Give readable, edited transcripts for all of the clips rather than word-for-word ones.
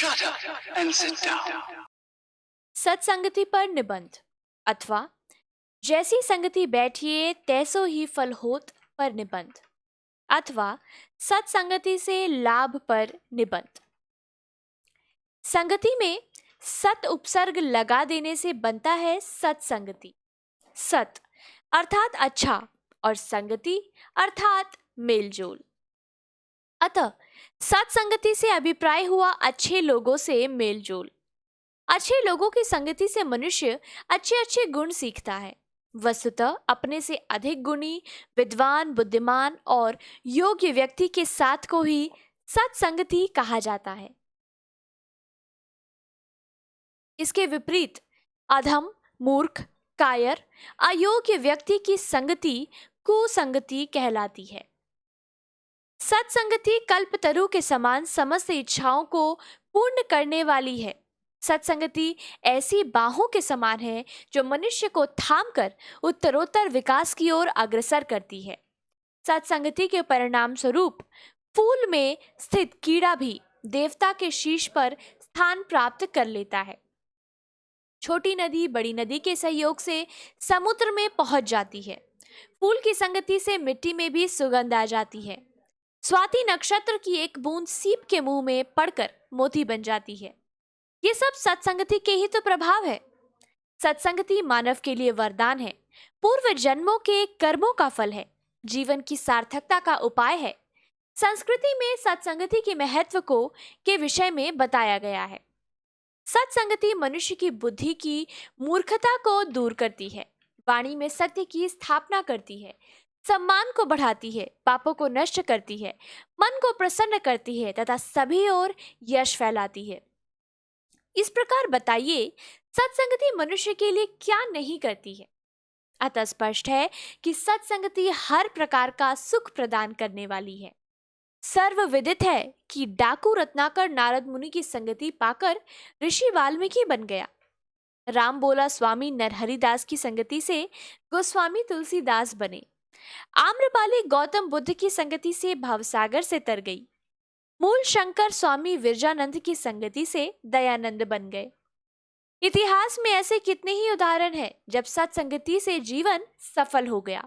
Shut up and sit down. सत्संगति पर निबंध अथवा जैसी संगति बैठिए तैसो ही फल होत पर निबंध अथवा सत्संगति से लाभ पर निबंध। संगति में सत उपसर्ग लगा देने से बनता है सत्संगति। सत अर्थात अच्छा और संगति अर्थात मेलजोल। अतः सत्संगति से अभिप्राय हुआ अच्छे लोगों से मेलजोल। अच्छे लोगों की संगति से मनुष्य अच्छे अच्छे गुण सीखता है। वस्तुतः अपने से अधिक गुणी, विद्वान, बुद्धिमान और योग्य व्यक्ति के साथ को ही सत्संगति कहा जाता है। इसके विपरीत अधम, मूर्ख, कायर, अयोग्य व्यक्ति की संगति कुसंगति कहलाती है। सत्संगति कल्पतरु के समान समस्त इच्छाओं को पूर्ण करने वाली है। सत्संगति ऐसी बाहों के समान है जो मनुष्य को थामकर उत्तरोत्तर विकास की ओर अग्रसर करती है। सत्संगति के परिणाम स्वरूप फूल में स्थित कीड़ा भी देवता के शीश पर स्थान प्राप्त कर लेता है। छोटी नदी बड़ी नदी के सहयोग से समुद्र में पहुंच जाती है। फूल की संगति से मिट्टी में भी सुगंध आ जाती है। स्वाति नक्षत्र की एक बूंद सीप के मुंह में पड़कर मोती बन जाती है। ये सब सत्संगति के ही तो प्रभाव है। सत्संगति मानव के लिए वरदान है, पूर्व जन्मों के कर्मों का फल है, जीवन की सार्थकता का उपाय है। संस्कृति में सत्संगति के महत्व को के विषय में बताया गया है। सत्संगति मनुष्य की बुद्धि की मूर्खता को दूर करती है, वाणी में सत्य की स्थापना करती है, सम्मान को बढ़ाती है, पापों को नष्ट करती है, मन को प्रसन्न करती है तथा सभी ओर यश फैलाती है। इस प्रकार बताइए, सत्संगति मनुष्य के लिए क्या नहीं करती है। अतः स्पष्ट है कि सत्संगति हर प्रकार का सुख प्रदान करने वाली है। सर्वविदित है कि डाकू रत्नाकर नारद मुनि की संगति पाकर ऋषि वाल्मीकि बन गया। राम बोला स्वामी नरहरिदास की संगति से गोस्वामी तुलसीदास बने। आम्रपाली गौतम बुद्ध की संगति से भवसागर से तर गई। मूल शंकर स्वामी विरजानंद की संगति से दयानंद बन गए। इतिहास में ऐसे कितने ही उदाहरण हैं जब सत्संगति से जीवन सफल हो गया।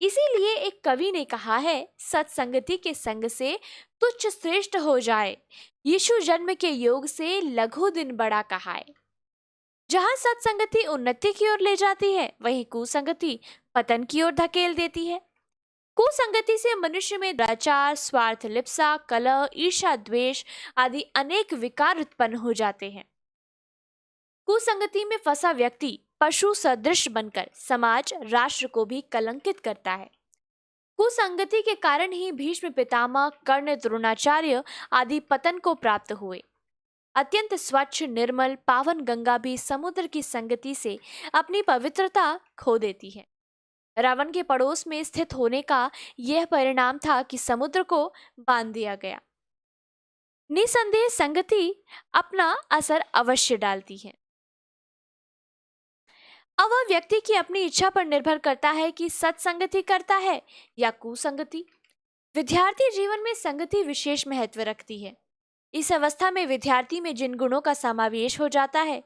इसीलिए एक कवि ने कहा है, सत्संगति के संग से तुच्छ श्रेष्ठ हो जाए, यीशु जन्म के योग से लघु दिन बड़ा कहाए। जहां सत्संगति उन्नति की ओर ले जाती है, वहीं कुसंगति पतन की ओर धकेल देती है। कुसंगति से मनुष्य में दुराचार, स्वार्थ, लिप्सा, कलह, ईर्ष्या, द्वेष आदि अनेक विकार उत्पन्न हो जाते हैं। कुसंगति में फंसा व्यक्ति पशु सदृश बनकर समाज, राष्ट्र को भी कलंकित करता है। कुसंगति के कारण ही भीष्म पितामह, कर्ण, द्रोणाचार्य आदि पतन को प्राप्त हुए। अत्यंत स्वच्छ, निर्मल, पावन गंगा भी समुद्र की संगति से अपनी पवित्रता खो देती है। रावण के पड़ोस में स्थित होने का यह परिणाम था कि समुद्र को बांध दिया गया। निसंदेह संगति अपना असर अवश्य डालती है। अब वह व्यक्ति की अपनी इच्छा पर निर्भर करता है कि सत्संगति करता है या कुसंगति। विद्यार्थी जीवन में संगति विशेष महत्व रखती है। इस अवस्था में विद्यार्थी में जिन गुणों का समावेश हो जाता है,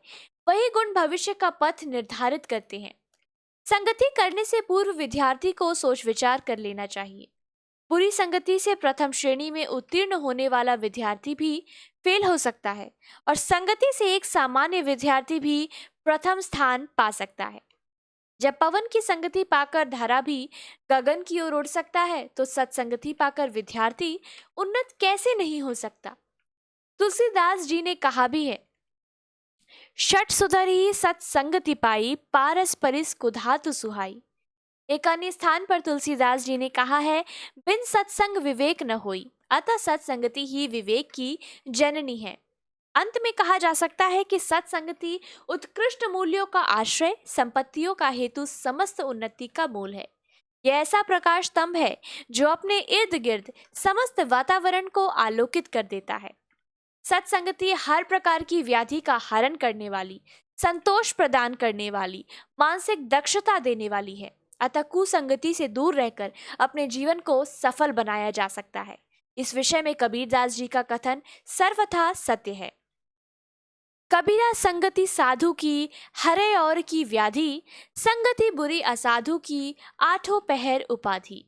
वही गुण भविष्य का पथ निर्धारित करते हैं। संगति करने से पूर्व विद्यार्थी को सोच विचार कर लेना चाहिए। बुरी संगति से प्रथम श्रेणी में उत्तीर्ण होने वाला विद्यार्थी भी फेल हो सकता है और संगति से एक सामान्य विद्यार्थी भी प्रथम स्थान पा सकता है। जब पवन की संगति पाकर धारा भी गगन की ओर उड़ सकता है, तो सत्संगति पाकर विद्यार्थी उन्नत कैसे नहीं हो सकता। तुलसीदास जी ने कहा भी है, षट सुधरी सत्संगति पाई, पारस परिस कुधातु सुहाई। एक अन्य स्थान पर तुलसीदास जी ने कहा है, बिन सत्संग विवेक न होई, अतः सत्संगति ही विवेक की जननी है। अंत में कहा जा सकता है कि सत्संगति उत्कृष्ट मूल्यों का आश्रय, संपत्तियों का हेतु, समस्त उन्नति का मूल है। यह ऐसा प्रकाश स्तंभ है जो अपने इर्द गिर्द समस्त वातावरण को आलोकित कर देता है। सत्संगति हर प्रकार की व्याधि का हरण करने वाली, संतोष प्रदान करने वाली, मानसिक दक्षता देने वाली है। अतः कुसंगति से दूर रहकर अपने जीवन को सफल बनाया जा सकता है। इस विषय में कबीरदास जी का कथन सर्वथा सत्य है। कबीरा संगति साधु की हरे और की व्याधि, संगति बुरी असाधु की आठों पहर उपाधि।